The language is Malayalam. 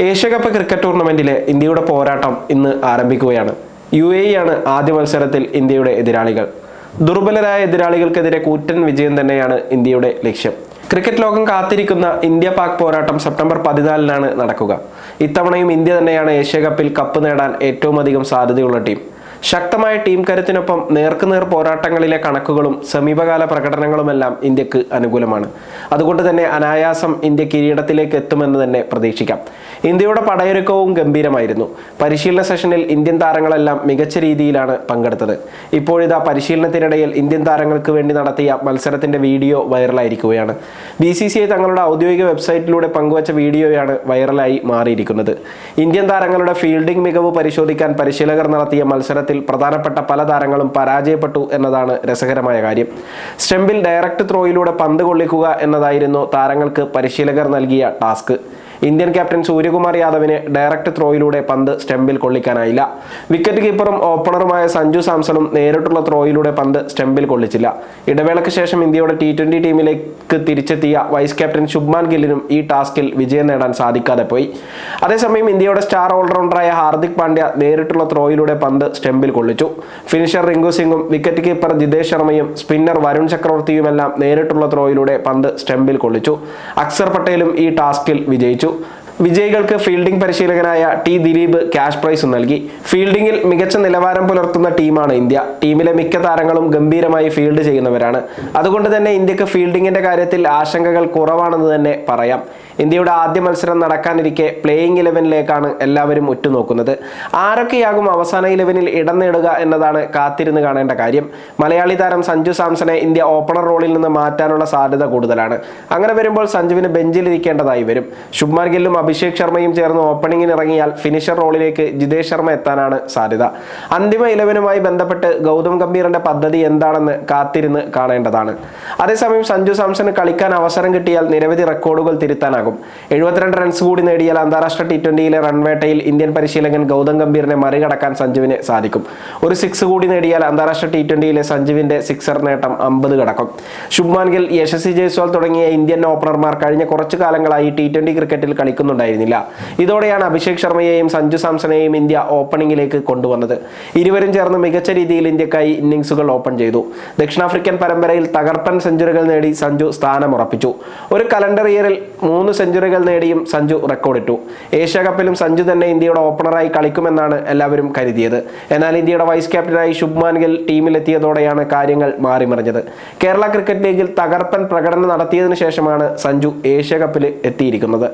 ഏഷ്യാകപ്പ് ക്രിക്കറ്റ് ടൂർണമെന്റിലെ ഇന്ത്യയുടെ പോരാട്ടം ഇന്ന് ആരംഭിക്കുകയാണ്. UAE ആണ് ആദ്യ മത്സരത്തിൽ ഇന്ത്യയുടെ എതിരാളികൾ. ദുർബലരായ എതിരാളികൾക്കെതിരെ കൂറ്റൻ വിജയം തന്നെയാണ് ഇന്ത്യയുടെ ലക്ഷ്യം. ക്രിക്കറ്റ് ലോകം കാത്തിരിക്കുന്ന ഇന്ത്യ പാക് പോരാട്ടം സെപ്റ്റംബർ 14-നാണ് നടക്കുക. ഇത്തവണയും ഇന്ത്യ തന്നെയാണ് ഏഷ്യാകപ്പിൽ കപ്പ് നേടാൻ ഏറ്റവും അധികം സാധ്യതയുള്ള ടീം. ശക്തമായ ടീം കരുത്തിനൊപ്പം നേർക്കുനേർ പോരാട്ടങ്ങളിലെ കണക്കുകളും സമീപകാല പ്രകടനങ്ങളുമെല്ലാം ഇന്ത്യക്ക് അനുകൂലമാണ്. അതുകൊണ്ട് തന്നെ അനായാസം ഇന്ത്യ കിരീടത്തിലേക്ക് എത്തുമെന്ന് തന്നെ പ്രതീക്ഷിക്കാം. ഇന്ത്യയുടെ പടയൊരുക്കവും ഗംഭീരമായിരുന്നു. പരിശീലന സെഷനിൽ ഇന്ത്യൻ താരങ്ങളെല്ലാം മികച്ച രീതിയിലാണ് പങ്കെടുത്തത്. ഇപ്പോഴിതാ പരിശീലനത്തിനിടയിൽ ഇന്ത്യൻ താരങ്ങൾക്ക് വേണ്ടി നടത്തിയ മത്സരത്തിന്റെ വീഡിയോ വൈറലായിരിക്കുകയാണ്. BCCI തങ്ങളുടെ ഔദ്യോഗിക വെബ്സൈറ്റിലൂടെ പങ്കുവച്ച വീഡിയോയാണ് വൈറലായി മാറിയിരിക്കുന്നത്. ഇന്ത്യൻ താരങ്ങളുടെ ഫീൽഡിംഗ് മികവ് പരിശോധിക്കാൻ പരിശീലകർ നടത്തിയ മത്സരത്തിൽ പ്രധാനപ്പെട്ട പല താരങ്ങളും പരാജയപ്പെട്ടു എന്നതാണ് രസകരമായ കാര്യം. സ്റ്റെമ്പിൽ ഡയറക്റ്റ് ത്രോയിലൂടെ പന്ത് കൊള്ളിക്കുക എന്നതായിരുന്നു താരങ്ങൾക്ക് പരിശീലകർ നൽകിയ ടാസ്ക്. ഇന്ത്യൻ ക്യാപ്റ്റൻ സൂര്യകുമാർ യാദവിന് ഡയറക്റ്റ് ത്രോയിലൂടെ പന്ത് സ്റ്റെമ്പിൽ കൊള്ളിക്കാനായില്ല. വിക്കറ്റ് കീപ്പറും ഓപ്പണറുമായ സഞ്ജു സാംസണും നേരിട്ടുള്ള ത്രോയിലൂടെ പന്ത് സ്റ്റെമ്പിൽ കൊള്ളിച്ചില്ല. ഇടവേളയ്ക്ക് ശേഷം ഇന്ത്യയുടെ T20 ടീമിലേക്ക് തിരിച്ചെത്തിയ വൈസ് ക്യാപ്റ്റൻ ശുഭ്മാൻ ഗില്ലിനും ഈ ടാസ്കിൽ വിജയം നേടാൻ സാധിക്കാതെ പോയി. അതേസമയം ഇന്ത്യയുടെ സ്റ്റാർ ഓൾറൗണ്ടറായ ഹാർദിക് പാണ്ഡ്യ നേരിട്ടുള്ള ത്രോയിലൂടെ പന്ത് സ്റ്റെമ്പിൽ കൊള്ളിച്ചു. ഫിനിഷർ റിങ്കു സിംഗും വിക്കറ്റ് കീപ്പർ ജിതേഷ് ശർമ്മയും സ്പിന്നർ വരുൺ ചക്രവർത്തിയുമെല്ലാം നേരിട്ടുള്ള ത്രോയിലൂടെ പന്ത് സ്റ്റെമ്പിൽ കൊള്ളിച്ചു. അക്സർ പട്ടേലും ഈ ടാസ്കിൽ വിജയിച്ചു. വിജയികൾക്ക് ഫീൽഡിംഗ് പരിശീലകനായ T ദിലീപ് ക്യാഷ് പ്രൈസ് നൽകി. ഫീൽഡിംഗിൽ മികച്ച നിലവാരം പുലർത്തുന്ന ടീമാണ് ഇന്ത്യ. ടീമിലെ മിക്ക താരങ്ങളും ഗംഭീരമായി ഫീൽഡ് ചെയ്യുന്നവരാണ്. അതുകൊണ്ട് തന്നെ ഇന്ത്യക്ക് ഫീൽഡിംഗിന്റെ കാര്യത്തിൽ ആശങ്കകൾ കുറവാണെന്ന് തന്നെ പറയാം. ഇന്ത്യയുടെ ആദ്യ മത്സരം നടക്കാനിരിക്കെ പ്ലേയിങ് 11-ലേക്കാണ് എല്ലാവരും ഉറ്റുനോക്കുന്നത്. ആരൊക്കെയാകും അവസാന 11-ൽ ഇടം നേടുക എന്നതാണ് കാത്തിരുന്ന് കാണേണ്ട കാര്യം. മലയാളി താരം സഞ്ജു സാംസണെ ഇന്ത്യ ഓപ്പണർ റോളിൽ നിന്ന് മാറ്റാനുള്ള സാധ്യത കൂടുതലാണ്. അങ്ങനെ വരുമ്പോൾ സഞ്ജുവിന് ബെഞ്ചിലിരിക്കേണ്ടതായി വരും. ശുഭ്മാൻ ഗില്ലും അഭിഷേക് ശർമ്മയും ചേർന്ന് ഓപ്പണിംഗിന് ഇറങ്ങിയാൽ ഫിനിഷർ റോളിലേക്ക് ജിതേഷ് ശർമ്മ എത്താനാണ് സാധ്യത. അന്തിമ 11-മായി ബന്ധപ്പെട്ട് ഗൗതം ഗംഭീറിന്റെ പദ്ധതി എന്താണെന്ന് കാത്തിരുന്ന് കാണേണ്ടതാണ്. അതേസമയം സഞ്ജു സാംസണ് കളിക്കാൻ അവസരം കിട്ടിയാൽ നിരവധി റെക്കോർഡുകൾ തിരുത്താനാകും. 72 റൺസ് കൂടി നേടിയാൽ അന്താരാഷ്ട്ര T20-യിലെ റൺവേട്ടയിൽ ഇന്ത്യൻ പരിശീലകൻ ഗൗതം ഗംഭീറിനെ മറികടക്കാൻ സഞ്ജുവിന് സാധിക്കും. ഒരു 6 കൂടി നേടിയാൽ അന്താരാഷ്ട്ര T20-യിലെ സഞ്ജുവിന്റെ സിക്സർ നേട്ടം 50 കടക്കും. ശുഭ്മാൻ ഗിൽ, യശസ്വി ജയ്സ്വാൾ തുടങ്ങിയ ഇന്ത്യൻ ഓപ്പണർമാർ കഴിഞ്ഞ കുറച്ചു കാലങ്ങളായി T20 ക്രിക്കറ്റിൽ കളിക്കുന്നുണ്ടായിരുന്നില്ല. ഇതോടെയാണ് അഭിഷേക് ശർമ്മയെയും സഞ്ജു സാംസണെയും ഇന്ത്യ ഓപ്പണിംഗിലേക്ക് കൊണ്ടുവന്നത്. ഇരുവരും ചേർന്ന് മികച്ച രീതിയിൽ ഇന്ത്യക്കായി ഇന്നിംഗ്സുകൾ ഓപ്പൺ ചെയ്തു. ദക്ഷിണാഫ്രിക്കൻ പരമ്പരയിൽ തകർപ്പൻ സെഞ്ചുറികൾ നേടി സഞ്ജു സ്ഥാനമുറപ്പിച്ചു. ഒരു കലണ്ടർ ഇയറിൽ 3 സെഞ്ചുറികൾ നേടിയും സഞ്ജു റെക്കോർഡിട്ടു. ഏഷ്യാകപ്പിലും സഞ്ജു തന്നെ ഇന്ത്യയുടെ ഓപ്പണറായി കളിക്കുമെന്നാണ് എല്ലാവരും കരുതിയത്. എന്നാൽ ഇന്ത്യയുടെ വൈസ് ക്യാപ്റ്റനായി ശുഭ്മാൻ ഗിൽ ടീമിലെത്തിയതോടെയാണ് കാര്യങ്ങൾ മാറിമറിഞ്ഞത്. കേരള ക്രിക്കറ്റ് ലീഗിൽ തകർപ്പൻ പ്രകടനം നടത്തിയതിനു ശേഷമാണ് സഞ്ജു ഏഷ്യാകപ്പിൽ എത്തിയിരിക്കുന്നത്.